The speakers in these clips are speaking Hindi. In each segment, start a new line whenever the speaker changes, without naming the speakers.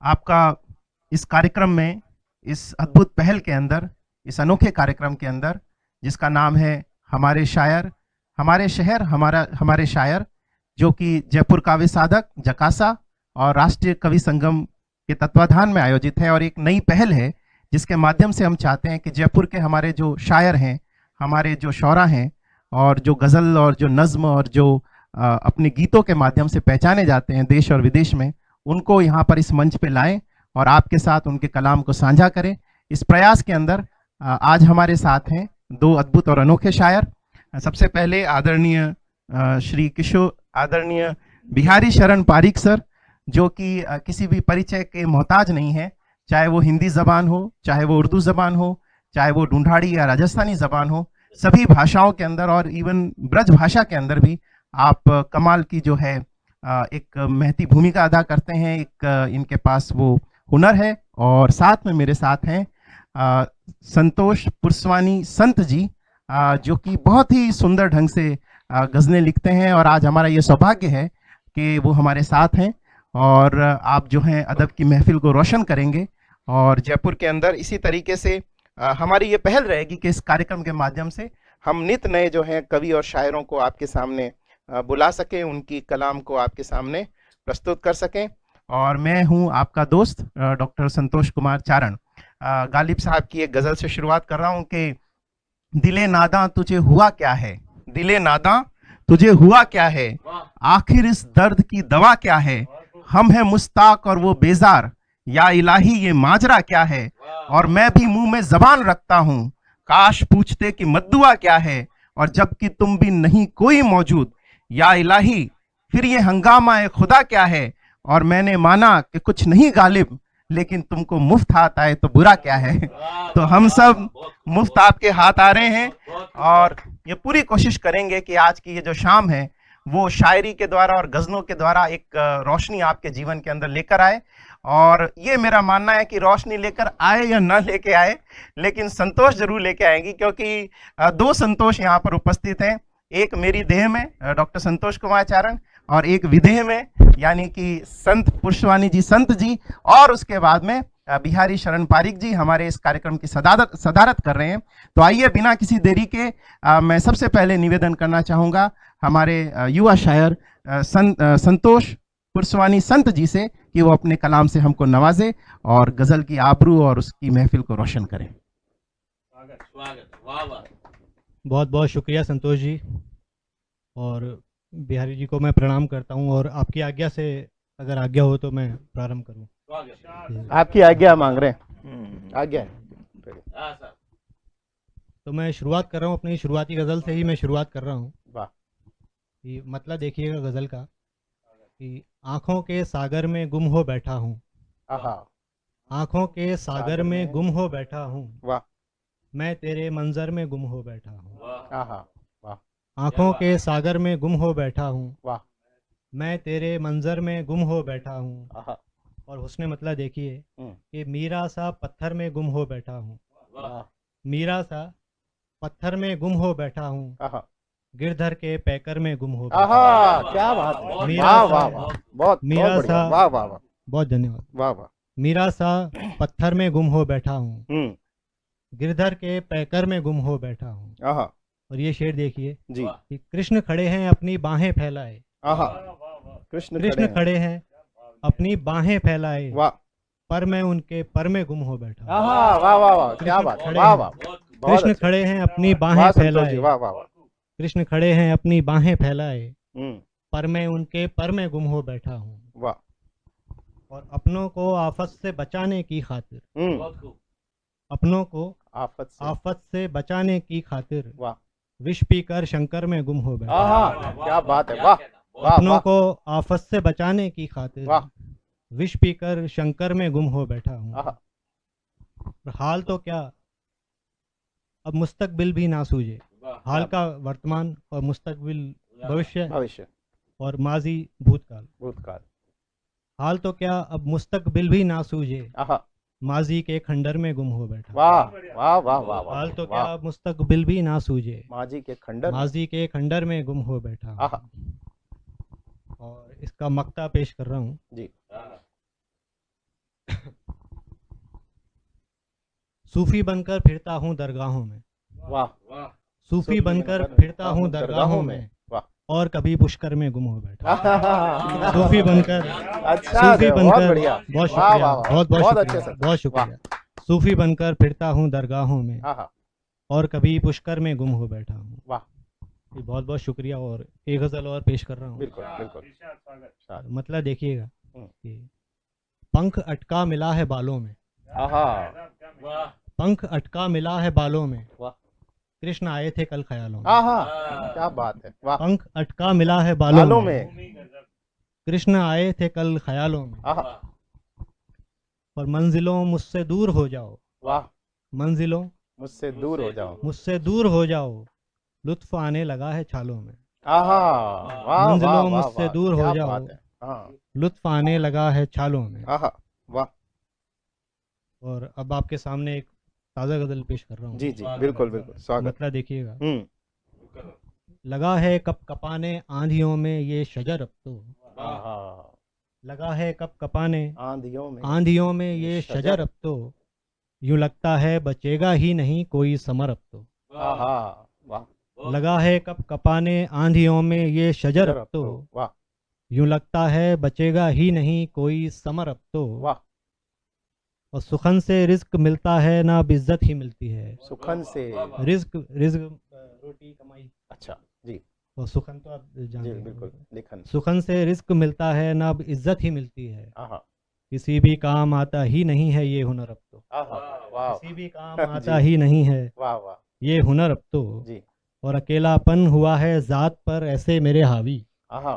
आपका इस कार्यक्रम में, इस अद्भुत पहल के अंदर, इस अनोखे कार्यक्रम के अंदर, जिसका नाम है हमारे शायर, हमारे शहर, हमारे शायर, जो कि जयपुर काव्य साधक, जकासा और राष्ट्रीय कवि संगम के तत्वाधान में आयोजित है, और एक नई पहल है जिसके माध्यम से हम चाहते हैं कि जयपुर के हमारे जो शायर हैं, हमारे जो शौरा हैं, और जो गज़ल और जो नज़्म और जो अपने गीतों के माध्यम से पहचाने जाते हैं देश और विदेश में, उनको यहाँ पर इस मंच पे लाएं और आपके साथ उनके कलाम को साझा करें। इस प्रयास के अंदर आज हमारे साथ हैं दो अद्भुत और अनोखे शायर। सबसे पहले आदरणीय आदरणीय बिहारी शरण पारिक सर, जो कि किसी भी परिचय के मोहताज नहीं है, चाहे वो हिंदी ज़बान हो, चाहे वो उर्दू ज़बान हो, चाहे वो ढूंढाड़ी या राजस्थानी ज़बान हो, सभी भाषाओं के अंदर और इवन ब्रज भाषा के अंदर भी आप कमाल की जो है एक महती भूमिका अदा करते हैं। एक इनके पास वो हुनर है। और साथ में मेरे साथ हैं संतोष पुरस्वानी संत जी, जो कि बहुत ही सुंदर ढंग से गज़लें लिखते हैं, और आज हमारा ये सौभाग्य है कि वो हमारे साथ हैं और आप जो हैं अदब की महफिल को रोशन करेंगे। और जयपुर के अंदर इसी तरीके से हमारी ये पहल रहेगी कि इस कार्यक्रम के माध्यम से हम नित नए जो हैं कवि और शायरों को आपके सामने बुला सकें, उनकी कलाम को आपके सामने प्रस्तुत कर सकें। और मैं हूं आपका दोस्त डॉक्टर संतोष कुमार चारण। गालिब साहब की एक गज़ल से शुरुआत कर रहा हूं कि दिले नादा तुझे हुआ क्या है, दिले नादा तुझे हुआ क्या है, आखिर इस दर्द की दवा क्या है, हम हैं मुस्ताक और वो बेजार, या इलाही ये माजरा क्या है, और मैं भी मुंह में जबान रखता हूँ, काश पूछते कि मद्दुआ क्या है, और जबकि तुम भी नहीं कोई मौजूद, या इलाही फिर ये हंगामा ए खुदा क्या है, और मैंने माना कि कुछ नहीं गालिब, लेकिन तुमको मुफ्त हाथ आए तो बुरा क्या है। तो हम सब मुफ्त आपके हाथ आ रहे हैं, और ये पूरी कोशिश करेंगे कि आज की ये जो शाम है वो शायरी के द्वारा और गज़लों के द्वारा एक रोशनी आपके जीवन के अंदर लेकर आए। और ये मेरा मानना है कि रोशनी लेकर आए या ना लेके आए, लेकिन संतोष जरूर लेके आएंगी, क्योंकि दो संतोष यहाँ पर उपस्थित हैं। एक मेरी देह में डॉक्टर संतोष कुमार चारण, और एक विदेह में यानी कि संत पुष्पवानी जी संत जी, और उसके बाद में बिहारी शरण पारिक जी हमारे इस कार्यक्रम की सदारत कर रहे हैं। तो आइए बिना किसी देरी के मैं सबसे पहले निवेदन करना चाहूँगा हमारे युवा शायर संतोष पुष्पवानी संत जी से कि वो अपने कलाम से हमको नवाजे और गज़ल की आबरू और उसकी महफिल को रोशन करें।
स्वागत स्वागत, वाह वाह।
बहुत बहुत शुक्रिया संतोष जी, और बिहारी जी को मैं प्रणाम करता हूं, और आपकी आज्ञा से अगर आज्ञा हो तो मैं प्रारंभ करूं।
आपकी आज्ञा मांग रहे हैं। आज्ञा।
तो मैं शुरुआत कर रहा हूं, अपनी शुरुआती गज़ल से ही मैं शुरुआत कर रहा हूं।
वाह।
ये मतलब देखिएगा गज़ल का कि आँखों के सागर में गुम हो बैठा हूँ, आँखों के सागर में गुम हो बैठा हूँ,
वाह।
मैं तेरे मंजर में गुम हो बैठा हूँ,
वाह।
आँखों के सागर में गुम हो बैठा हूँ,
वाह।
मैं तेरे मंजर में गुम हो बैठा हूँ।
आहा।
और हुस्न मतलब देखिए कि मीरा सा पत्थर में गुम हो बैठा हूँ, मीरा सा पत्थर में गुम हो बैठा हूँ, गिरधर के पैकर में गुम हो बैठा हूँ।
क्या बात है।
मीरा
वाह
सा
वाह वाह, बहुत
मीरा
बहुत बढ़िया।
सा
वाह वाह वाह,
बहुत धन्यवाद।
वाह वाह।
मीरा सा पत्थर में गुम हो बैठा हूँ, गिरधर के पैकर में गुम हो बैठा हूँ।
आहा
और ये शेर देखिए
जी।
कि कृष्ण खड़े हैं अपनी बाहें फैलाए,
आहा।
कृष्ण खड़े हैं अपनी बाहें फैलाए,
वाह।
पर मैं उनके पर में गुम हो बैठा हूँ।
आहा, वाह वाह वाह, क्या बात है। वाह वाह,
कृष्ण खड़े हैं अपनी बाहें
वाह संतोष जी,
फैलाए,
वाह वाह वाह।
कृष्ण खड़े हैं अपनी बाहें फैलाए,
हम्म,
पर मैं उनके पर में गुम हो बैठा हूँ।
वाह।
और अपनों को आफत से बचाने की खातिर, अपनों को आफत से बचाने की खातिर,
वाह।
विष पीकर शंकर में गुम हो बैठा।
आहा, क्या बात है। वाह वाह
अपनों
वाह,
को आफत से बचाने की खातिर,
वाह।
विष पीकर शंकर में गुम हो बैठा हूँ।
आहा।
और हाल तो क्या, अब मुस्तकबिल भी ना सूझे, हाल का वर्तमान और मुस्तकबिल भविष्य,
भविष्य
और माजी भूतकाल।
भूतकाल।
हाल तो क्या अब मुस्तकबिल भी ना सूझे,
आहा,
माजी के खंडर में गुम हो बैठा।
वाह वाह वाह वाह वाह।
हाल तो क्या अब मुस्तकबिल भी ना सूझे,
माजी के खंडर,
माजी के खंडर में गुम हो बैठा।
आहा।
और इसका मक्ता पेश कर रहा हूँ
जी।
सूफी बनकर फिरता हूँ दरगाहों में,
वाह।
वाह
सूफी बनकर फिरता हूँ दरगाहों में,
वाह।
और कभी पुष्कर में गुम हो बैठा।
क्या
सूफी
बात है।
बनकर,
अच्छा
सूफी
बहुत
बनकर,
बढ़िया।
बहुत
वाह,
शुक्रिया,
वाह, वाह।
बहुत बहुत
बहुत
शुक्रिया,
अच्छे से।
बहुत शुक्रिया। सूफी बनकर फिरता हूँ दरगाहों में,
हाँ,
और कभी पुष्कर में गुम हो बैठा हूँ।
वाह।
ये बहुत बहुत शुक्रिया। और एक गजल और पेश कर रहा हूँ।
बिल्कुल बिल्कुल।
मतलब देखिएगा
हम्म।
कि पंख अटका मिला है बालों में,
आहा,
वाह
पंख अटका मिला है बालों में,
वाह।
कृष्ण आए थे कल ख्यालों में।
आहा, क्या बात है। वाह।
पंख अटका मिला है बालों
बालों
में,
में।
कृष्ण आए थे कल ख्यालों में।
आहा,
और मंजिलों मुझसे दूर हो जाओ,
वाह।
मंजिलों
मुझसे दूर हो जाओ।
मुझसे दूर हो जाओ, लुत्फ आने लगा है छालों में।
आहा, वाह
मंजिलों
वाह वाह
मुझसे
वाह,
दूर हो
क्या
जाओ,
बात है। हाँ,
लुत्फ आने लगा है छालों में।
आहा, वाह।
और अब आपके सामने एक ताज़ा गजल पेश कर रहा हूँ।
जी जी, बिल्कुल बिल्कुल, स्वागत।
मतलब देखिएगा।
लगा
है कप कपाने आंधियों में ये शजर अब तो,
आहा,
लगा है कप कपाने
आंधियों में
आंधियों में ये शजर अब तो, यूं लगता है बचेगा ही नहीं कोई समर अब तो।
आहा, वाह।
लगा है कप कपाने आंधियों में ये शजर अब तो,
वाह
यूं लगता है बचेगा ही नहीं कोई समर अब तो।
वाह।
और सुखन से रिज्क मिलता है ना इज्जत ही मिलती है।
सुखन से,
रिज्क रिज्क रोटी कमाई।
अच्छा जी
और सुखन तो आप
जी,
जानते हैं।
बिल्कुल, लेखन।
सुखन से रिज्क मिलता है ना अब इज्जत ही मिलती है।
आहा,
किसी भी काम आता ही नहीं है ये हुनर अब तो,
आहा, वाह।
किसी भी काम आता ही नहीं है
वाह वाह
ये हुनर अब तो।
जी।
और अकेलापन हुआ है जात पर ऐसे मेरे हावी,
आहा,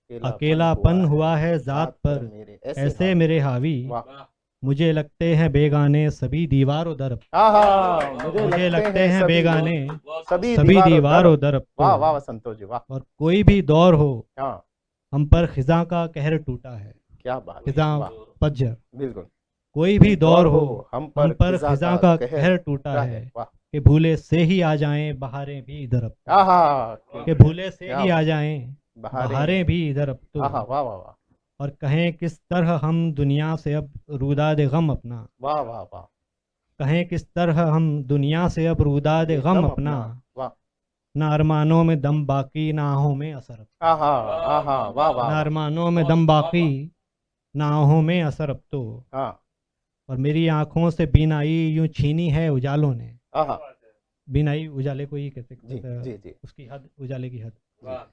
अकेलापन हुआ है जात पर
मेरे
ऐसे मेरे हावी।
वाह।
मुझे लगते हैं बेगाने सभी दीवारों दर,
आहा,
मुझे लगते हैं बेगाने
सभी
सभी दीवारों दर।
वाह वाह वाह, संतोष जी, वाह।
और कोई भी दौर हो
हाँ,
हम पर खिजा का कहर टूटा है,
क्या बात है।
खिजा
वाह,
पज्जर।
बिल्कुल।
कोई भी दौर हो
हम
हम पर खिजा का कहर टूटा है,
वाह।
कि भूले से ही आ जाएं बहारें भी इधर अब तो,
आहा,
कि भूले से ही आ जाएं बहारें भी इधर अब तो।
आहा, वाह वाह वाह।
और कहें किस तरह हम दुनिया से अब रूदाद गम अपना,
वाह वाह वाह।
कहें किस तरह हम दुनिया से अब रूदाद गम अपना।
वाह।
ना अरमानों में दम बाकी ना आहों में असर अब,
आहा, आहा, वाह वाह।
ना अरमानों में दम बाकी ना आहों में असर अब तो।
हाँ,
और मेरी आंखों से बीनाई यूं छीनी है उजालों ने,
आहा,
बीनाई उजाले को ही कहते
जी जी जी।
उसकी हद, उजाले की हद।
वाह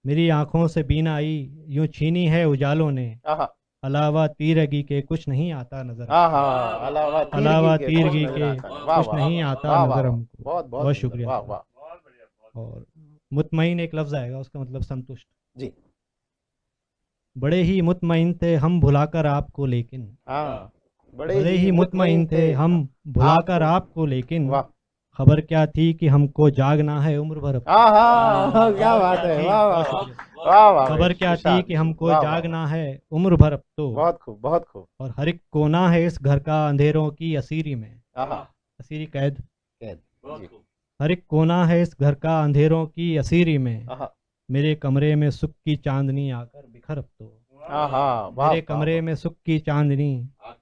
मेरी आंखों से बीनाई यूं छीनी है उजालों ने,
आहा,
अलावा तीरगी के कुछ नहीं आता नजर,
आहा,
अलावा तीरगी के
वाह,
कुछ
वाह,
नहीं आता
वाह, वाह,
नजर हमको।
बहुत
बहुत
बहुत
शुक्रिया।
वाह वाह
और मुतमईन एक लफ्ज आएगा, उसका मतलब संतुष्ट।
जी।
बड़े ही मुतमईन थे हम भुलाकर आपको लेकिन,
हाँ,
बड़े ही मुतमईन थे हम भुलाकर आपको लेकिन,
वाह।
खबर क्या थी कि हमको जागना है उम्र भर अब।
आहा, क्या बात है। वाह वाह वाह वाह।
खबर क्या थी कि हमको जागना है उम्र भर अब तो।
बहुत खूब, बहुत खूब।
और हर एक कोना है इस घर का अंधेरों की असीरी में,
आहा,
असीरी कैद।
जी।
हर एक कोना है इस घर का अंधेरों की असीरी में,
आहा,
मेरे कमरे में सुख की चांदनी आकर बिखर अब तो।
आहा, वाह,
मेरे कमरे में सुख की चांदनी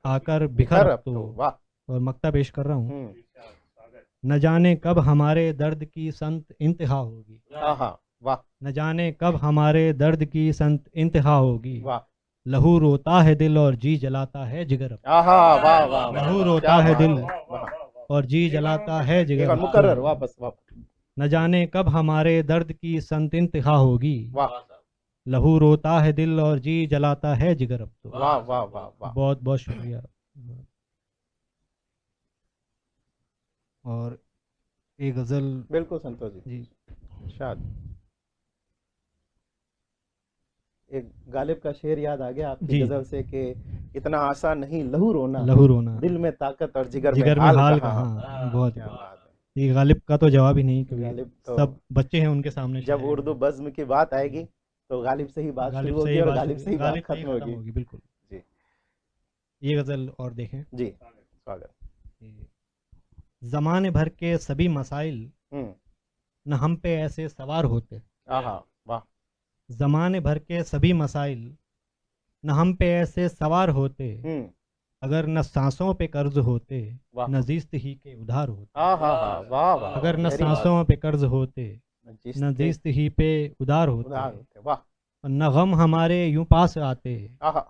आकर बिखर अब तो।
वाह।
और मक्ता पेश कर रहा हूँ।
हम्म,
न जाने कब हमारे दर्द की संत इंतहा होगी,
आहा, वाह
न जाने कब हमारे दर्द की संत इंतहा होगी।
वाह।
लहू रोता है दिल और जी जलाता है जिगर अब।
आहा, वाह वाह।
लहू रोता है दिल और जी जलाता है जिगर अब।
मुकर्रर, वापस वापस।
न जाने कब हमारे दर्द की संत इंतहा होगी,
वाह
लहू रोता है दिल और जी जलाता है जिगर अब तो।
वाह वाह वाह वाह।
बहुत बहुत शुक्रिया। और एक गजल।
बिल्कुल संतोष जी,
जी
शाद। एक गालिब का शेर याद आ गया आपकी
जी।
गजल से कि इतना आसान नहीं लहू रोना,
लहू रोना,
दिल में ताकत और जिगर
जिगर
में
में
हाल
हाल
कहाँ।
कहाँ। बहुत
क्या बात है।
ये गालिब का तो जवाब ही नहीं, क्योंकि
गालिब तो
सब बच्चे हैं उनके सामने।
जब उर्दू बज़्म की बात आएगी तो गालिब से ही बात शुरू होगी और गालिब से ही बात खत्म होगी।
बिल्कुल
जी।
ये गजल और देखें।
जी, स्वागत।
जमाने भर के सभी मसाइल न हम पे ऐसे सवार होते,
आहा, वाह।
जमाने भर के सभी मसाइल न हम पे ऐसे सवार होते, अगर न सांसों पे कर्ज होते
वाह
न जिस्त ही के उधार होते।
हाँ हाँ हाँ वाह वाह
अगर न
very
सांसों पे कर्ज होते
good.
न जिस्त ही पे उधार होते
उधार होते वाह
और न गम हमारे यूं पास आते
आहा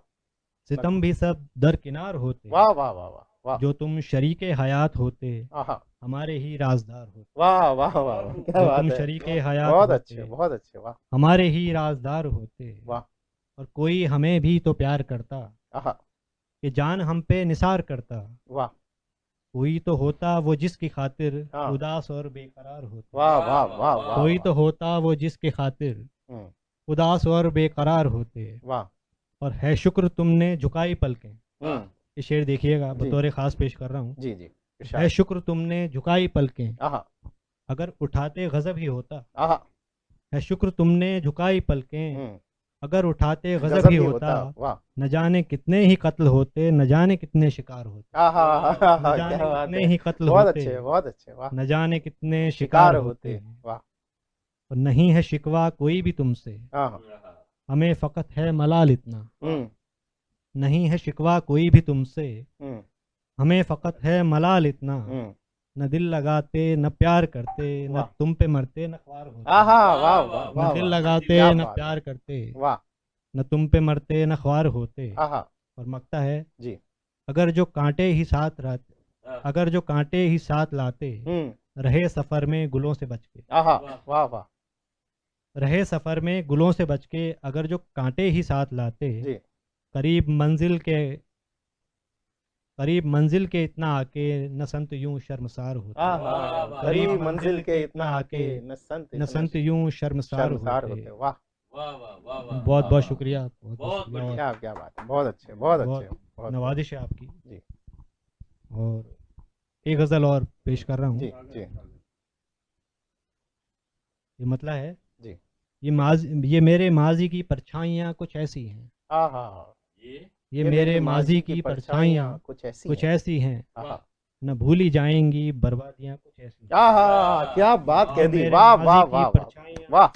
सितम भी सब दरकिनार होते।
वाह वाह वाह वाह वाह
जो तुम शरीके हयात होते
आहा
हमारे ही राजदार होते।
वाह वाह वाह वाह, क्या
जो
बात
तुम
है
शरीके हयात
बहुत
होते
अच्छे वाह
हमारे ही राजदार होते।
वाह
और कोई हमें भी तो प्यार करता
आहा
कि जान हम पे निसार करता।
वाह
कोई तो होता वो जिसकी खातिर
हाँ।
उदास और बेकरार होता।
वाह वाह वाह वाह
कोई
वाह,
तो होता वो जिसके खातिर
हम्म,
उदास और बेकरार होते।
वाह
और है शुक्र तुमने झुकाई पलकें।
हम्म,
ये शेर देखिएगा
जी।
बतौर खास पेश कर रहा हूँ।
जी जी
है
इरशाद
शुक्र तुमने झुकाई पलकें
आहा
अगर उठाते गजब ही होता।
आहा
है शुक्र तुमने झुकाई पलकें
हम्म,
अगर उठाते गजब
गजब
ही
ही
होता।
वाह
न जाने कितने ही कत्ल होते न जाने कितने शिकार होते।
आहा आहा,
न जाने
क्या बात
कितने
है
ही कत्ल
बहुत
होते
अच्छे वाह
न जाने कितने
शिकार
शिकार
होते
होते।
वाह
और नहीं है शिकवा कोई भी तुमसे
आहा
हमें फ़कत है मलाल इतना।
हम्म
नहीं है शिकवा कोई भी तुमसे
हम्म
हमें फ़कत है मलाल इतना।
हम्म
न दिल लगाते न प्यार करते न
वाह।
तुम पे मरते न ख्वार होते।
आहा वाह वाह
न
वाह
दिल
वाह,
लगाते
क्या
न
बात
प्यार
है,
करते
वाह
न तुम पे मरते न ख्वार होते।
आहा
और मकता है
जी
अगर जो कांटे ही साथ रहते अगर जो कांटे ही साथ लाते रहे सफ़र में गुलों से बच के।
आहा वाह वाह
रहे सफ़र में गुलों से बच के अगर जो कांटे ही साथ लाते
जी
करीब मंजिल के इतना आके न संत यूं शर्मसार होते।
आहा करीब मंजिल के इतना आके न
न संत यूं शर्मसार
शर्मसार
होते।
होते वाह
वाह वाह वाह वाह
बहुत
वाह,
बहुत
वाह।
शुक्रिया
बहुत
शुक्रिया।
क्या क्या बात है बहुत अच्छे बहुत
बहुत
अच्छे बहुत
नवाजिश है आपकी।
जी
और एक गज़ल और पेश कर रहा हूँ।
जी जी
ये मतलब है
जी
ये मेरे माजी की परछाइयाँ कुछ ऐसी हैं।
आहा
ये मेरे माजी की परछाइयाँ
कुछ ऐसी
कुछ
हैं।
ऐसी हैं
आहा
न भूली जाएंगी बर्बादियाँ कुछ ऐसी हैं।
आहा क्या बात कह दी
मेरे
वाह
माजी
वाह
की
वाह वाह
परछाइयाँ
वाह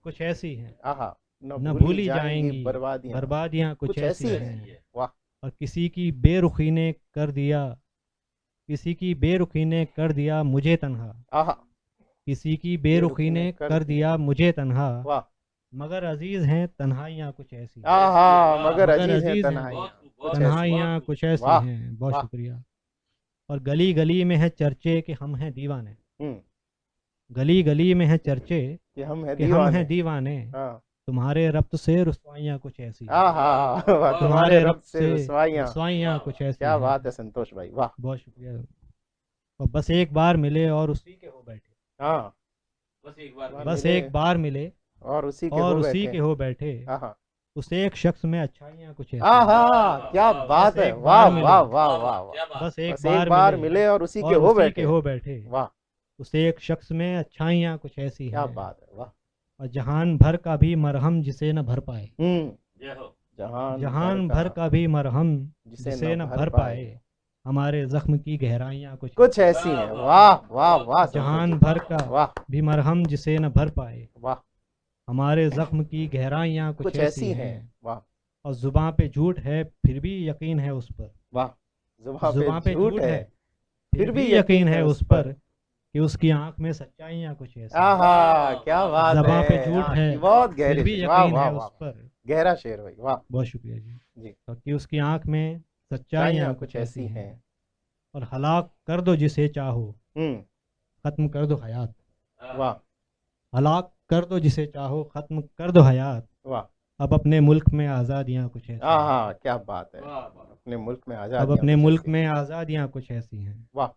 कुछ ऐसी हैं
आहा
न भूली जाएंगी
बर्बादियां
बर्बादियाँ कुछ ऐसी
हैं
हैं।
वाह
और किसी की बेरुखी ने कर दिया मुझे तन्हा।
आहा
किसी की बेरुखी ने कर दिया मुझे तन्हा।
वाह
मगर अजीज हैं तन्हाइयाँ कुछ ऐसी हैं।
आहा मगर
मगर
अजीज है
अजीज हैं
तन्हाइयां कुछ ऐसी
तन्हाइयाँ कुछ ऐसी
वाह,
हैं। बहुत
वाह।
शुक्रिया। और गली गली में है चर्चे कि हम हैं दीवाने।
हम्म,
गली गली में है चर्चे
कि हम है
कि हम
दीवाने
हैं दीवाने
हाँ
तुम्हारे रब्त से रुसवाइयाँ कुछ ऐसी हैं।
आहा वाह, तुम्हारे रब से
रुसवाइयाँ
रुसवाइयां
कुछ ऐसी
क्या
हैं।
बात है संतोष भाई वाह
बहुत शुक्रिया। और बस एक बार मिले और उसी के हो बैठे।
हाँ
बस एक बार
बस
मिले
एक बार मिले
और उसी के
और
हो
उसी
बैठे
के हो बैठे
आहा
उस एक शख्स में अच्छाइयाँ कुछ ऐसी हैं।
आहा क्या बात है
एक
वाह
बार
वाह
मिले।
वाह वाह वाह
बस एक
बस एक बार मिले और उसी के
और
हो
उसी
बैठे
के हो बैठे
वाह
उस एक शख्स में अच्छाइयाँ कुछ ऐसी
क्या
हैं।
बात है वाह
और जहान भर का भी मरहम जिसे न भर पाए।
जय हो
जहान भर का भी मरहम जिसे न भर पाए हमारे जख्म की गहराइयाँ
कुछ ऐसी हैं वाह वाह वाह
जहान
संतोष जी,
भर का
वाह
भी मरहम जिसे न भर पाए
वाह
हमारे जख्म की गहराइयाँ कुछ ऐसी हैं।
वाह
और जुबां पे झूठ है फिर भी यकीन है उस पर।
वाह
जुबां पे झूठ है
फिर भी
यकीन है उस पर कि उसकी आंख में सच्चाइयाँ कुछ ऐसी हैं।
आहा क्या बात है
ज़बां पे झूठ
हाँ,
है
बहुत
फिर
गहरी
भी
शेर, वाह
यकीन
वाह
है
वाह
उस पर।
गहरा शेर भाई वाह
बहुत शुक्रिया जी।
जी
और कि उसकी आंख में सच्चाइयाँ
चाइयां
कुछ
कुछ
ऐसी
ऐसी
हैं।
हैं
और हलाक कर दो जिसे चाहो
हम्म
खत्म कर दो हयात।
वाह
हलाक कर दो जिसे चाहो खत्म कर दो हयात
वाह
अब अपने मुल्क में आज़ादियाँ कुछ ऐसी हैं।
आहा क्या बात है
वाह वाह
अपने मुल्क में
अब
आजादियां
अपने
कुछ
मुल्क
ऐसी
में आज़ादियाँ कुछ ऐसी हैं।
वाह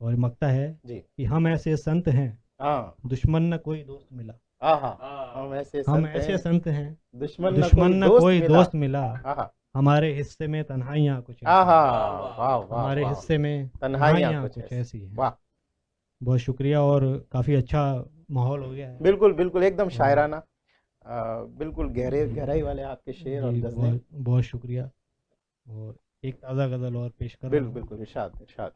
और मकता है
जी
कि हम ऐसे संत हैं
हाँ
दुश्मन न कोई दोस्त मिला।
आहा हम ऐसे संत हैं दुश्मन
न कोई दोस्त मिला
आहा
हमारे हिस्से में तन्हाइयाँ कुछ ऐसी
आहा
हैं।
वाह वाह
हमारे
वाह
हिस्से में
तन्हाइयां
तन्हाइयाँ
कुछ
कुछ ऐसी हैं।
वाह
बहुत शुक्रिया और काफ़ी अच्छा माहौल हो गया है।
बिल्कुल बिल्कुल एकदम शायराना बिल्कुल गहराई वाले आपके शेर और
जी
गजलें
बहुत बहुत शुक्रिया। और एक ताज़ा गज़ल और पेश कर रहा हूँ।
बिल्कुल इरशाद इरशाद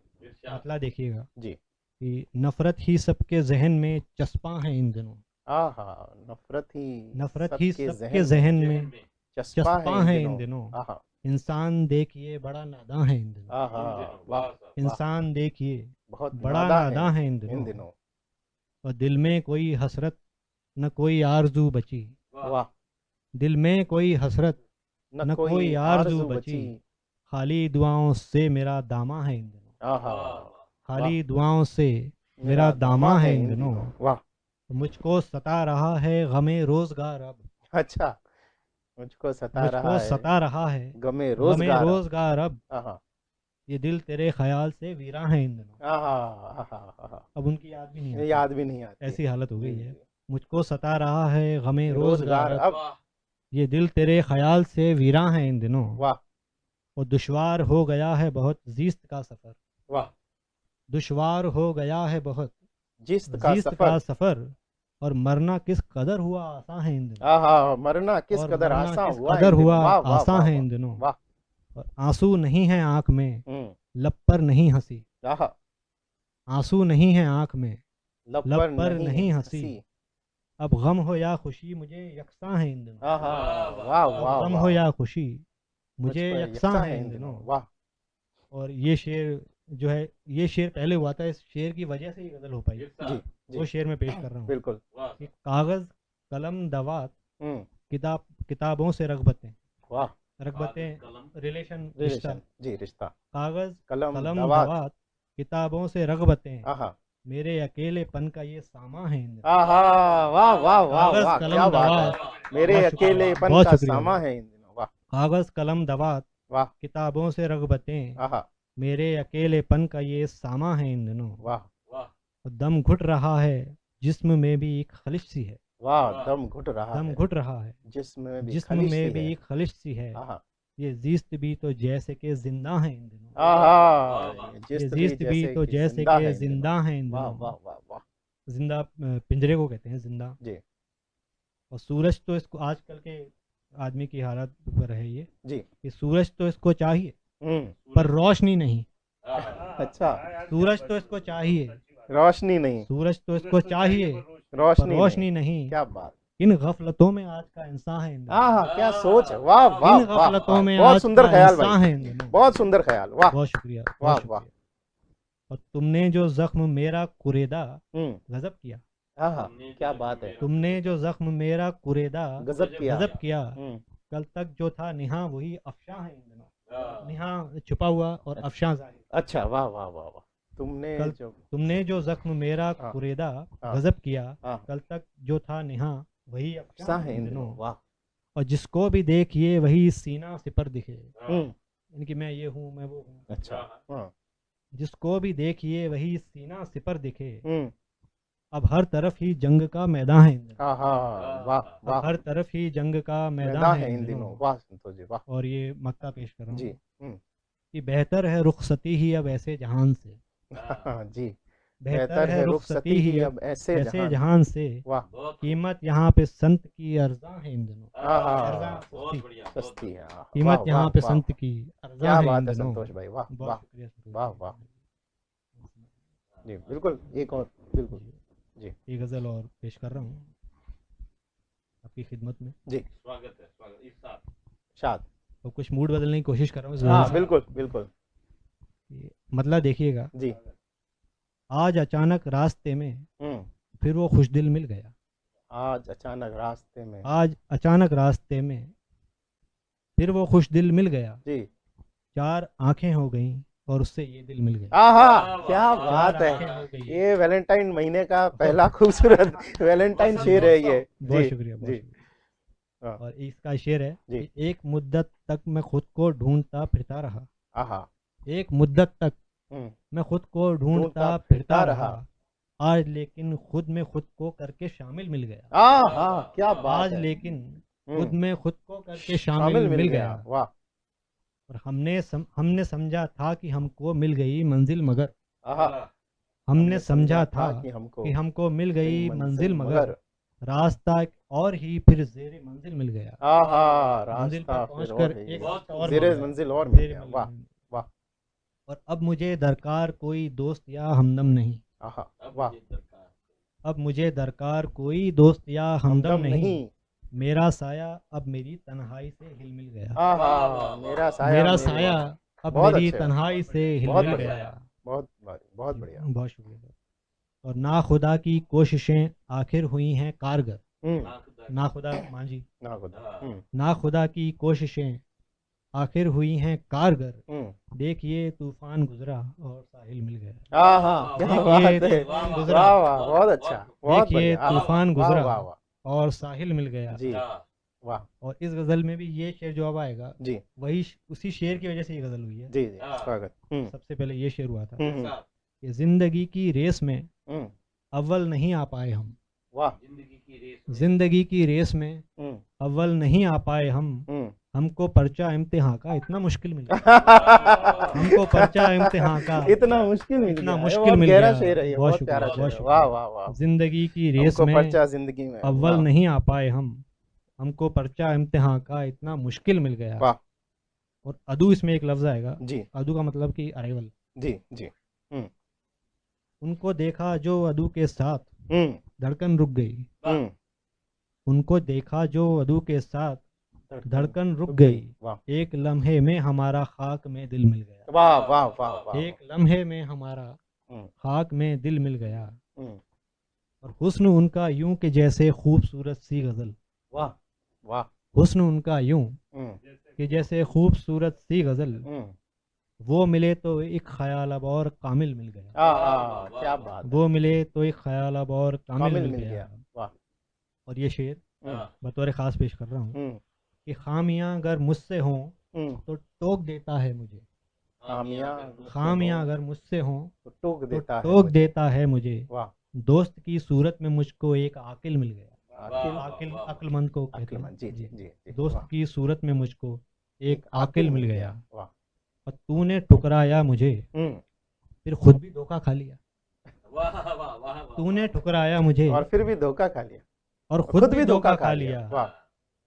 मतला देखिएगा
जी
कि नफ़रत ही सबके जहन में चस्पा है इन दिनों।
आहा नफरत ही
सबके जहन में
चस्पा
है इन
इन
दिनों।
आहा
इंसान देखिए बड़ा नादां है इन दिनों।
आहा, वाह वाह,
इंसान देखिए
बहुत
बड़ा नादां है इन
इन
दिनों।
दिनों।
और दिल में कोई हसरत न कोई आरज़ू बची।
वाह,
दिल में कोई हसरत न कोई आरज़ू बची। खाली दुआओं से मेरा दामा है इन दिनों।
आहा,
खाली दुआओं से मेरा दामा है इन दिनों।
वाह,
मुझको सता रहा है गमे रोजगार अब।
अच्छा, मुझको सता रहा
मुझको
है
सता रहा है
गमे
गमे
रोजगार।
रोजगार अब।
आहा,
ये दिल तेरे ख्याल से वीरा है इन दिनों।
आहा, आहा, आहा,
अब उनकी याद भी नहीं आती।
याद भी नहीं आती।
ऐसी हालत हो गई
जी,
है।
जी।
मुझको सता रहा है गमे
रोजगार
रोजगार अब।
अब।
ये दिल तेरे ख्याल से वीरा है इन दिनों।
वाह
और दुश्वार हो गया है बहुत जीस्त का सफ़र।
वाह,
दुश्वार हो गया है बहुत
जिस्त का
जीस्त
सफर।
का सफ़र। और मरना किस कदर हुआ आसान है इन दिनों।
आहा, मरना किस
और
कदर
मरना
आसान
किस
हुआ
कदर
इन दिनों।
हुआ
वाह वाह
आसान
वाह,
है इन दिनों।
वाह।
और आंसू नहीं है आंख में
हम्म,
लब पर नहीं हंसी।
आहा,
आंसू नहीं है आंख में
लब
लब पर नहीं
हंसी।
हंसी। अब गम हो या खुशी मुझे यकसा है इन दिनों।
आहा, वाह
अब
वाह
गम
वाह,
हो या खुशी
मुझ
मुझे
पर
यकसा है इन दिनों।
वाह,
और ये शेर जो है, ये शेर पहले हुआ था। इस शेर की वजह से ये गजल हो पाई।
जी जी,
वो शेर मैं पेश कर रहा हूँ
बिल्कुल।
कि कागज़ कलम दवात
हम्म,
किताबों से रगबतें।
वाह,
रगबतें रिलेशन रिश्ता।
रिलेशन, जी, रिश्ता।
कागज़
कलम
कलम
दवात।
दवात किताबों से रगबतें।
आहा,
मेरे अकेलेपन का ये सामा है इन दिनों।
आहा, वाह वाह वाह
कागज़
वाह,
कलम
क्या बात
दवात।
है। मेरे
बहुत शुक्रिया,
अकेलेपन
बहुत
का
शुक्रिया।
सामा है इन दिनों। वाह
कागज़ कलम दवात
वाह,
किताबों से रगबतें।
आहा,
मेरे अकेलेपन का ये सामा है इन दिनों।
वाह
और दम घुट रहा है जिस्म में भी एक खलिश सी है।
वाह, दम घुट रहा
दम
है
घुट रहा है
जिस्म में भी
जिस्म
खलिश
में
सी
भी
है।
एक खलिश सी है।
आहा,
ये जीस्त भी तो जैसे के जिंदा है इन दिनों।
आहा,
ये
जिस्त
जीस्त भी तो
कि
जैसे
जिंदा
के
है इन दिनों।
जिंदा है इन
वाह
दिनों।
वाह वाह वाह,
जिंदा पिंजरे को कहते हैं जिंदा।
जी
और सूरज तो इसको, आजकल के आदमी की हालत पर है ये
जी,
कि सूरज तो इसको चाहिए
हम्म,
पर रोशनी नहीं।
अच्छा,
सूरज तो इसको चाहिए,
रोशनी नहीं,
सूरज तो इसको चाहिए पर
रोशनी
रोशनी नहीं।
क्या बात।
इन गफलतों में आज का इंसान है इन दिनों।
आहा, क्या सोच है। वाह वाह
इन
वाह,
गफलतों में
बहुत
आज
सुंदर
का
ख्याल
इंसान
भाई,
है इन दिनों।
बहुत सुंदर ख्याल। वाह
बहुत शुक्रिया,
वाह
बहुत
वाह,
शुक्रिया। और तुमने जो जख्म मेरा कुरेदा गजब किया।
आहा, क्या बात है।
तुमने जो जख्म मेरा कुरेदा
गजब किया।
गजब किया। कल तक जो था निहा वही अफशा है इन दिनों। निहा छुपा हुआ और अफशा जाहिर।
अच्छा, वाह वाह वाह वाह,
तुमने जो जख्म मेरा कुरेदा गजब किया। कल तक जो था निहा वही अफशा है इन दिनों।
वाह,
और जिसको भी देखिए वही सीना सिपर दिखे। इनकी मैं ये हूँ, मैं वो हूँ।
अच्छा,
जिसको भी देखिए वही सीना सिपर दिखे। अब हर तरफ ही जंग का मैदान है इन दिनों।
आहा, वाह
अब
वाह,
हर तरफ ही जंग का मैदान
मैदान
है
है इन दिनों। वाह संतोष जी, वाह
और ये मक्ता पेश कर रहा
जी,
हूँ कि बेहतर है रुखसती ही अब ऐसे जहान से।
जी,
बेहतर है रुखसती ही अब
ऐसे
जहान से।
वाह,
कीमत यहाँ पे संत की अर्जा है इन दिनों।
आहा,
अर्जा
बहुत
सस्ती।
बढ़िया,
सस्ती है। वाह,
कीमत यहाँ
वाह,
पे
वाह,
संत की अर्जा
क्या
है इन
बात है
दिनों।
संतोष भाई, वाह
बहुत
वाह
शुक्रिया संतोष
वाह
भाई।
वाह, जी बिल्कुल, एक और, बिल्कुल जी,
ये गजल और पेश कर रहा हूँ आपकी खिदमत में।
जी,
स्वागत है, स्वागत इरशाद।
शाद।
तो कुछ मूड बदलने की कोशिश कर रहा हूँ इस
हाँ
गजल से।
बिल्कुल बिल्कुल,
ये मतलब देखिएगा।
जी,
आज अचानक रास्ते में फिर वो खुश दिल मिल गया।
आज अचानक रास्ते में,
आज अचानक रास्ते में फिर वो खुश दिल मिल गया।
जी,
4 आंखें हो गईं और उससे ये दिल मिल गया।
आहा, क्या बात
4
है।
आंखें हो गईं।
ये वैलेंटाइन महीने का पहला खूबसूरत वैलेंटाइन शेर है ये।
बहुत
जी,
शुक्रिया, बहुत
जी,
शुक्रिया।
हाँ।
और इसका शेर है
जी।
कि एक मुद्दत तक मैं खुद को ढूंढता फिरता रहा।
आहा,
एक मुद्दत तक मैं खुद को ढूंढता फिरता रहा। आज लेकिन खुद में खुद को करके शामिल मिल गया।
आहा, क्या बात
आज
है।
लेकिन खुद में खुद को करके शामिल मिल गया।
वाह,
और हमने समझा था कि हमको मिल गई मंजिल मगर।
आहा,
हमने समझा था
कि
कि हमको मिल गई मंजिल मगर रास्ता एक और ही फिर जेरे मंजिल मिल गया।
आहा,
मंजिल पर
रास्ता
पहुंचकर
फिर
एक
और
रास्ता और
जेरे
मिल गया।
मंजिल और मिल
जेरे
गया।
मंजिल
वाह,
मिल गया।
वाह,
और अब मुझे दरकार कोई दोस्त या हमदम नहीं।
आहा,
अब
वाह,
मुझे दरकार
अब मुझे दरकार कोई दोस्त या हमदम नहीं। मेरा साया अब मेरी तन्हाई से हिलमिल गया।
आहा, मेरा साया
मेरा
मेरी
साया
बात।
अब
बहुत
मेरी
अच्छे।
तन्हाई से
बहुत
हिलमिल
बढ़िया।
गया।
बहुत बढ़िया।
बहुत शुक्रिया सर। और ना खुदा की कोशिशें आखिर हुई हैं कारगर। ना खुदा मांझी,
ना खुदा।
ना खुदा की कोशिशें आखिर हुई हैं कारगर।
हम्म।
देखिए तूफान गुजरा और साहिल मिल गया।
आहा, क्या बात है।
तूफान गुजरा,
वाह वाह, बहुत अच्छा, बहुत
देखिए
बढ़िया। आहा,
तूफान
वाह
गुजरा
वाह वाह।
और साहिल मिल गया।
जी, वाह।
और इस गज़ल में भी ये शेर जो अब आएगा,
जी
वही उसी शेर की वजह से ये गज़ल हुई है।
जी जी, स्वागत।
सबसे पहले ये शेर हुआ था
हम्म,
कि ज़िंदगी की रेस में
हम्म,
अव्वल नहीं आ पाए हम।
वाह।
ज़िंदगी की रेस में
हम्म,
अव्वल नहीं आ पाए हम।
हम्म।
हमको पर्चा इम्तिहान का इतना मुश्किल मिल गया। हमको पर्चा इम्तिहान का
इतना मुश्किल मिल
इतना
गया।
मुश्किल
बहुत
मिल
गहरा
गया।
शेर है ये,
बहुत
बहुत
शुक्रिया,
प्यारा
बहुत
शेर है।
शुक्रिया।
वाह वाह वाह।
जिंदगी की रेस
हमको
में
पर्चा जिंदगी में।
अव्वल
वाह,
नहीं आ पाए हम। हमको पर्चा इम्तिहान का इतना मुश्किल मिल गया।
वाह।
और अदू इसमें एक लफ्ज आएगा।
जी
अदू का मतलब कि अराइवल।
जी जी।
उनको देखा जो अदू के साथ
हम्म,
धड़कन रुक गई।
हम्म।
उनको देखा जो अदू के साथ धड़कन रुक
रुक
गई।
वाह
एक लम्हे में हमारा खाक में दिल मिल गया।
वाह वाह वाह वाह।
एक लम्हे में हमारा
हम्म,
खाक में दिल मिल गया।
हम्म।
और हुस्न उनका यूं के जैसे खूबसूरत सी गज़ल।
वाह वाह।
हुस्न उनका यूं
हम्म,
कि जैसे खूबसूरत सी गज़ल।
हम्म।
वो मिले तो एक ख्याल अब और कामिल मिल गया।
आहा, क्या बात है।
वो मिले तो एक ख्याल अब और कामिल
कामिल
मिल
मिल
गया।
गया। वाह।
और ये शेर बतौर ख़ास पेश कर रहा हूँ
हम्म,
कि खामियां अगर मुझसे हों
हम्म।
तो टोक देता है मुझे।
खामियां
खामियां अगर मुझसे हों
तो टोक
तो
देता है
टोक
मुझे।
देता है मुझे।
वाह।
दोस्त की सूरत में मुझको एक आकिल मिल गया।
आकिल।
अक्लमंद को कहते हैं।
अक्लमंद। जी जी जी जी।
दोस्त
वाह।
की सूरत में मुझको एक
आकिल
आकिल मिल गया।
वाह।
और तूने ठुकराया मुझे फिर खुद भी धोखा खा लिया। तूने ठुकराया मुझे
और फिर भी धोखा खा लिया।
और खुद भी धोखा खा लिया।
वाह।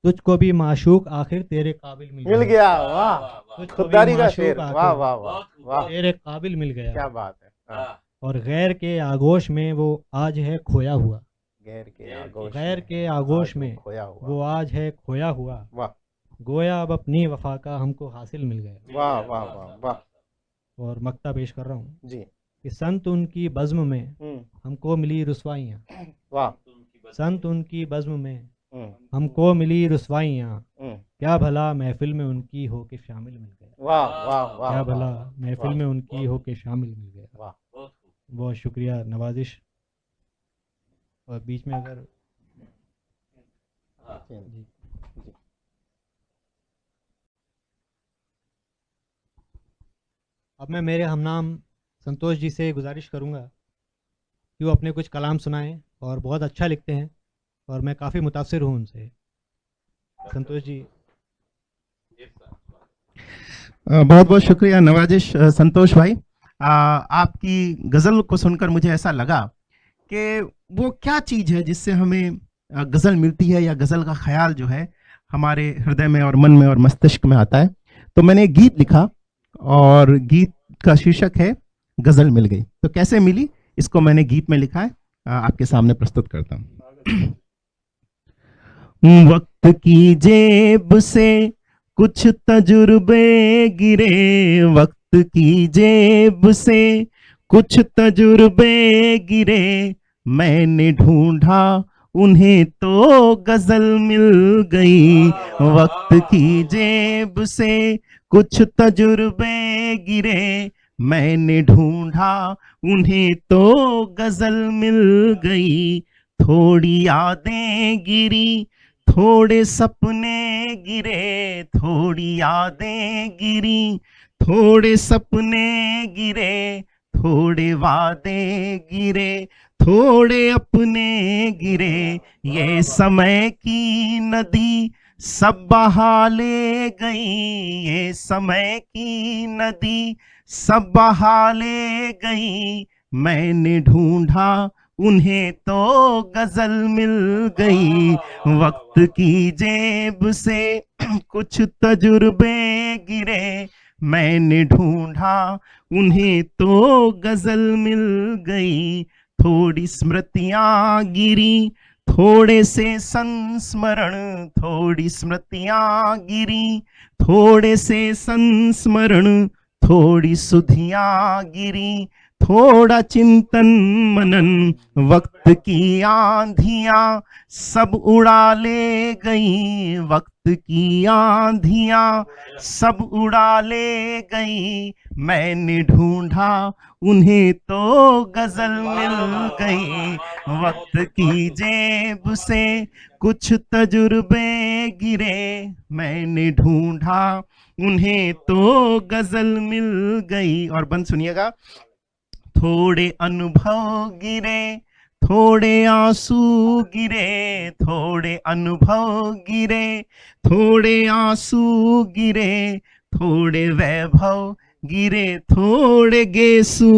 तुझको भी माशूक आखिर तेरे काबिल
मिल गया। वाह।
तुझको भी
खुददारी का
माशूक
शेर।
आखिर
वाह वाह वाह वाह।
तेरे काबिल मिल गया।
क्या बात है। हाँ।
और गैर के आगोश में वो आज है खोया हुआ।
गैर के आगोश
गैर
में
के आगोश
आज वो
में
खोया हुआ।
वो आज है खोया हुआ।
वाह
गोया अब अपनी वफा का हमको हासिल मिल गया।
वाह वाह वाह वाह।
और मक्ता पेश कर रहा हूँ
जी।
कि संत उनकी बज़्म में
हम्म।
हमको मिली रुसवाइयाँ।
वाह।
संत उनकी बज़्म में
हम्म,
हमको मिली रुसवाइयाँ।
हम्म।
क्या भला महफिल में उनकी हो के शामिल मिल गया।
वाह वाह वाह।
क्या
वाह,
भला
वाह,
महफिल
वाह,
में उनकी हो के शामिल मिल गया।
वाह।
बहुत शुक्रिया नवाजिश। और बीच में अगर
जी।
अब मैं मेरे हमनाम संतोष जी से गुजारिश करूंगा कि वो अपने कुछ कलाम सुनाएं। और बहुत अच्छा लिखते हैं और मैं काफ़ी मुतासिर हूँ उनसे। संतोष जी।
बहुत बहुत शुक्रिया नवाजिश संतोष भाई। आपकी गज़ल को सुनकर मुझे ऐसा लगा कि वो क्या चीज़ है जिससे हमें गज़ल मिलती है या गज़ल का ख्याल जो है हमारे हृदय में और मन में और मस्तिष्क में आता है। तो मैंने एक गीत लिखा और गीत का शीर्षक है गज़ल मिल गई। तो कैसे मिली इसको मैंने गीत में लिखा है, आपके सामने प्रस्तुत करता हूँ। वक्त की जेब से कुछ तजुर्बे गिरे, वक्त की जेब से कुछ तजुर्बे गिरे, मैंने ढूंढा उन्हें तो गजल मिल गई। वक्त की जेब से कुछ तजुर्बे गिरे, मैंने ढूंढा उन्हें तो गजल मिल गई। थोड़ी यादें गिरी, थोड़े सपने गिरे, थोड़ी यादें गिरी, थोड़े सपने गिरे, थोड़े वादे गिरे, थोड़े अपने गिरे। ये समय की नदी सब बहा ले गई, ये समय की नदी सब बहा ले गई, मैंने ढूंढा उन्हें तो गजल मिल गई। वक्त की जेब से कुछ तजुर्बे गिरे, मैंने ढूंढा उन्हें तो गजल मिल गई। थोड़ी स्मृतियां गिरी, थोड़े से संस्मरण थोड़ी स्मृतियां गिरी, थोड़े से संस्मरण थोड़ी सुधियां गिरी, थोड़ा चिंतन मनन वक्त की आंधियां सब उड़ा ले गई, वक्त की आंधियां सब उड़ा ले गई। मैंने ढूंढा उन्हें तो गजल मिल गई, वक्त की जेब से कुछ तजुर्बे गिरे, मैंने ढूंढा उन्हें तो गजल मिल गई। और बंद सुनिएगा। थोड़े अनुभव गिरे थोड़े आंसू गिरे, थोड़े अनुभव गिरे थोड़े आंसू गिरे, थोड़े वैभव गिरे थोड़े गेसू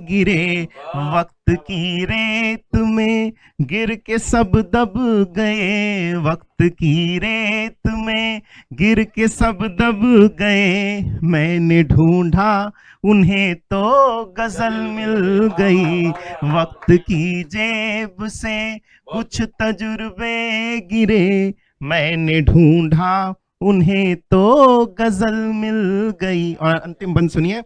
गिरे, वक्त की रेत में गिर के सब दब गए, वक्त की रेत में गिर के सब दब गए। मैंने ढूंढा उन्हें तो गजल मिल गई, वक्त की जेब से कुछ तजुर्बे गिरे, मैंने ढूंढा उन्हें तो गजल मिल गई। और अंतिम बंद सुनिए।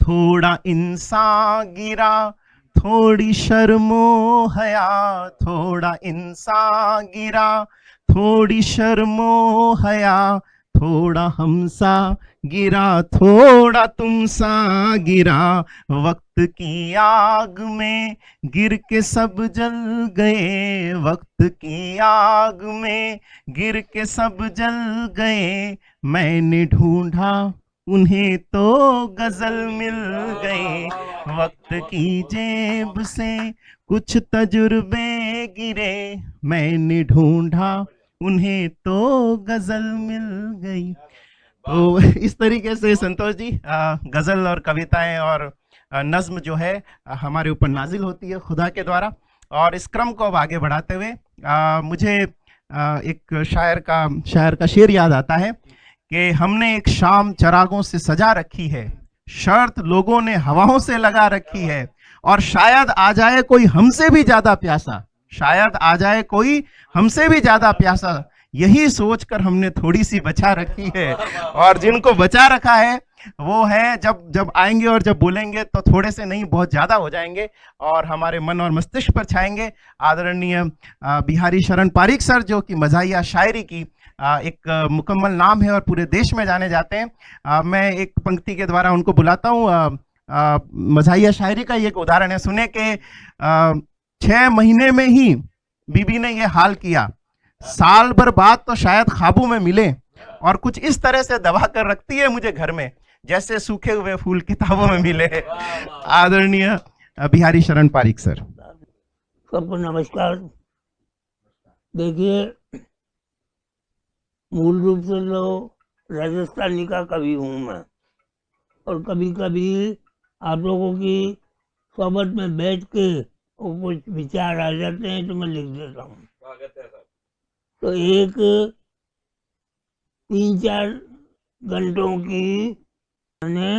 थोड़ा इंसान गिरा थोड़ी शर्मो हया, थोड़ा इंसान गिरा थोड़ी शर्मो हया, थोड़ा हमसा गिरा थोड़ा तुमसा गिरा, वक्त की आग में गिर के सब जल गए, वक्त की आग में गिर के सब जल गए। मैंने ढूंढा उन्हें तो गजल मिल गई, वक्त की जेब से कुछ तजुर्बे गिरे, मैंने ढूंढा उन्हें तो गजल मिल गई। तो इस तरीके से संतोष जी गजल और कविताएं और नज्म जो है हमारे ऊपर नाजिल होती है खुदा के द्वारा। और इस क्रम को अब आगे बढ़ाते हुए मुझे एक शायर का शेर याद आता है कि हमने एक शाम चरागों से सजा रखी है, शर्त लोगों ने हवाओं से लगा रखी है, और शायद आ जाए कोई हमसे भी ज्यादा प्यासा, शायद आ जाए कोई हमसे भी ज्यादा प्यासा, यही सोचकर हमने थोड़ी सी बचा रखी है। और जिनको बचा रखा है वो है जब आएंगे और जब बोलेंगे तो थोड़े से नहीं बहुत ज्यादा हो जाएंगे और हमारे मन और मस्तिष्क पर छाएंगे। आदरणीय बिहारी शरण पारिक सर, जो कि मज़ाहिया शायरी की एक मुकम्मल नाम है और पूरे देश में जाने जाते हैं। मैं एक पंक्ति के द्वारा उनको बुलाता हूँ। मज़ाहिया शायरी का एक उदाहरण है, सुने कि 6 महीने में ही बीबी ने ये हाल किया, साल भर बाद तो शायद ख्वाबों में मिले, और कुछ इस तरह से दबा कर रखती है मुझे घर में जैसे सूखे हुए फूल किताबों में मिले। आदरणीय बिहारी शरण पारिक सर।
सबको नमस्कार। देखिए, मूल रूप से तो राजस्थानी का कवि हूँ मैं, और कभी कभी आप लोगों की सोबत में बैठ के कुछ विचार आ जाते हैं तो मैं लिख देता हूँ। तो एक 3-4 घंटों की मैंने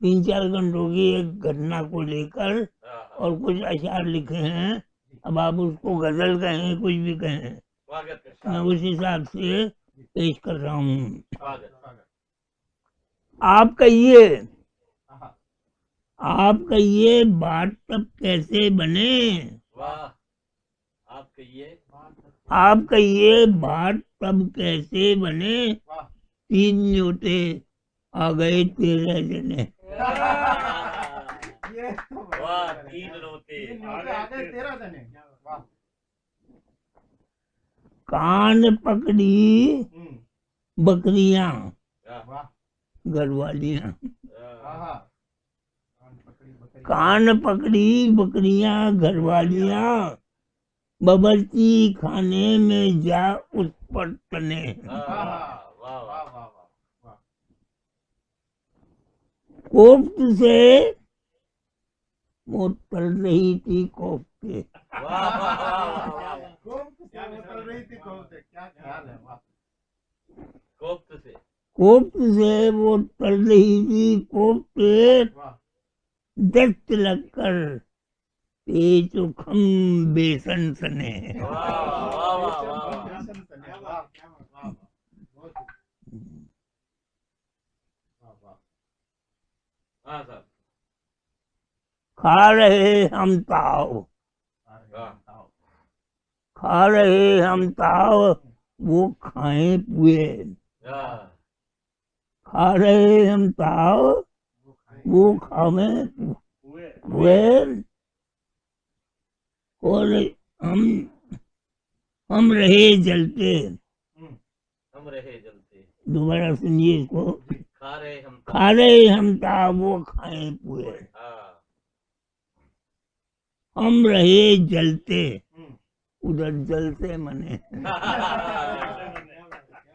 3-4 घंटों की एक घटना को लेकर और कुछ अशार लिखे हैं। अब आप उसको गजल कहें कुछ भी कहें, मैं उस हिसाब से पेश कर रहा हूँ। आप कहिए बात तब कैसे बने, आप कहिए बात तब कैसे बने, 3 न्योते आ गए 13 जने। कान पकड़ी बकरियां घरवालियां, कान पकड़ी बकरियां घरवालियां, बबरची खाने में जा उस पर तने। कोफ्त से वो तल रही थी कोफ्ते, कोफ्त से वो तल रही थी कोफ्ते, दस्त लगकर पेचो खम बेसन सने।
वाह वाह वाह वाह वाह। हाँ सर।
खा रहे हम ताव,
वाह।
खा रहे हम ताव, वो खाएं पुए।
वाह।
खा रहे हम ताव, वो खाएं पुए। और हम रहे जलते।
हम रहे जलते।
दोबारा सुनिए इसको।
खा रहे हम
खा रहे हम ताव, वो खाएं पुए।
हाँ।
हम रहे जलते, उधर जलते मने।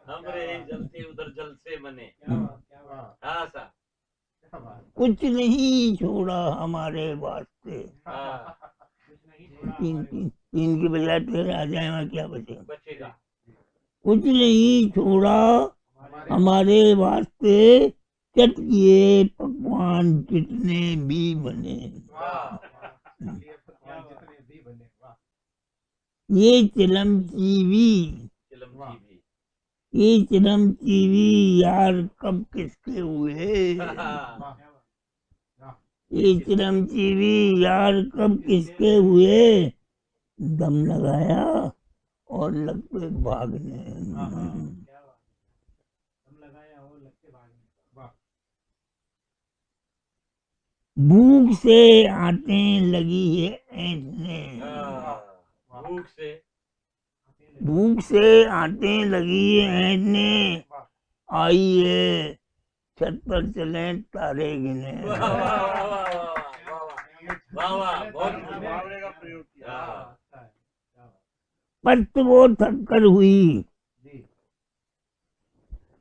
हम रहे जलते उधर जल से मने। हाँ सर।
कुछ नहीं छोड़ा हमारे वास्ते।
हाँ।
तीन की बजाय 13 आ जाए, क्या बचेगा?
बचेगा।
कुछ नहीं छोड़ा हमारे वास्ते, चट किए पकवान जितने भी बने। ये चिलमचीवी, ये चिलमचीवी यार कब किसके हुए। ये चिलमचीवी यार कब किसके हुए, दम लगाया और लग पे भागने। भूख से आंखें लगी है ऐंठने। भूख से आंखें लगी है ऐंठने, आइए छत पर चले तारे गिने। पस्त वो थककर हुई,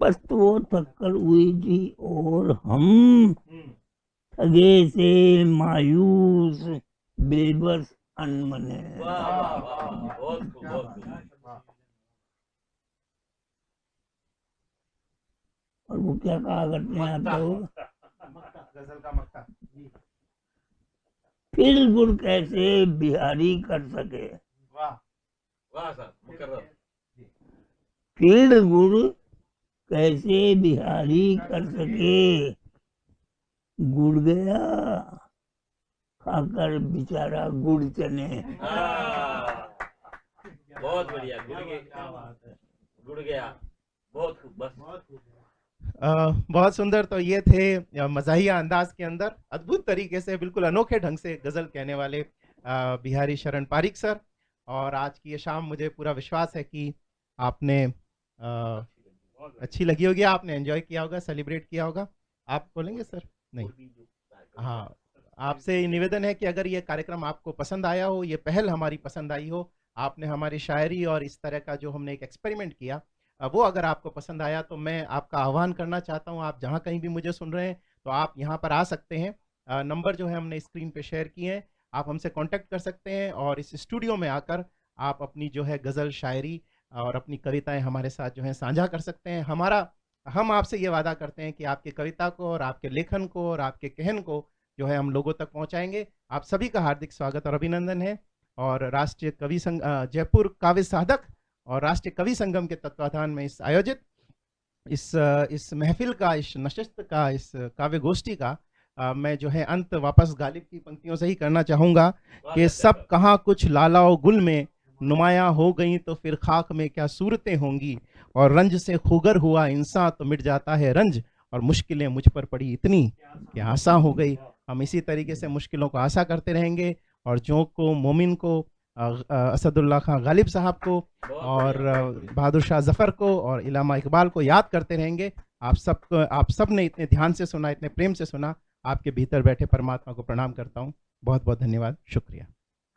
पस्त वो थककर हुई थी, और हम ठगे से मायूस बेबस अनमने। और वो क्या कहा करते हैं आप लोग,
गजल का मक्ता।
फिर गुड़ कैसे बिहारी कर सके।
वाह वाह सर मुकर्रर।
फिर गुड़ कैसे बिहारी कर सके, गुड़ गया खाकर बेचारा गुड़ चने।
बहुत बढ़िया। गुड़ गया। बहुत खूब। बस
बहुत सुंदर। तो ये थे मज़ाहिया अंदाज के अंदर अद्भुत तरीके से, बिल्कुल अनोखे ढंग से गज़ल कहने वाले बिहारी शरण पारिक सर। और आज की ये शाम मुझे पूरा विश्वास है कि आपने अच्छी लगी होगी, आपने एंजॉय किया होगा, सेलिब्रेट किया होगा। आप बोलेंगे सर? नहीं, हाँ, आपसे निवेदन है कि अगर ये कार्यक्रम आपको पसंद आया हो, ये पहल हमारी पसंद आई हो, आपने हमारी शायरी और इस तरह का जो हमने एक एक्सपेरिमेंट किया वो अगर आपको पसंद आया, तो मैं आपका आह्वान करना चाहता हूँ, आप जहाँ कहीं भी मुझे सुन रहे हैं तो आप यहाँ पर आ सकते हैं। नंबर जो है हमने स्क्रीन पे शेयर किए हैं, आप हमसे कांटेक्ट कर सकते हैं और इस स्टूडियो में आकर आप अपनी जो है गज़ल, शायरी और अपनी कविताएं हमारे साथ जो है साझा कर सकते हैं। हम आपसे ये वादा करते हैं कि आपकी कविता को और आपके लेखन को और आपके कहन को जो है हम लोगों तक पहुँचाएंगे। आप सभी का हार्दिक स्वागत और अभिनंदन है। और राष्ट्रीय कवि संघ जयपुर काव्य साधक और राष्ट्रीय कवि संगम के तत्वाधान में इस आयोजित इस महफिल का, इस नशिस्त का, इस काव्य गोष्ठी का मैं जो है अंत वापस गालिब की पंक्तियों से ही करना चाहूँगा कि सब कहाँ कुछ लालाओ गुल में नुमाया हो गई, तो फिर खाक में क्या सूरतें होंगी, और रंज से खुगर हुआ इंसान तो मिट जाता है रंज, और मुश्किलें मुझ पर पड़ी इतनी कि आसा हो गई। हम इसी तरीके से मुश्किलों को आसा करते रहेंगे और जोक को, मोमिन को, असदुल्ला खां गालिब साहब को और बहादुर शाह जफ़र को और इलामा इकबाल को याद करते रहेंगे। आप सब ने इतने ध्यान से सुना, इतने प्रेम से सुना। आपके भीतर बैठे परमात्मा को प्रणाम करता हूँ। बहुत बहुत धन्यवाद, शुक्रिया।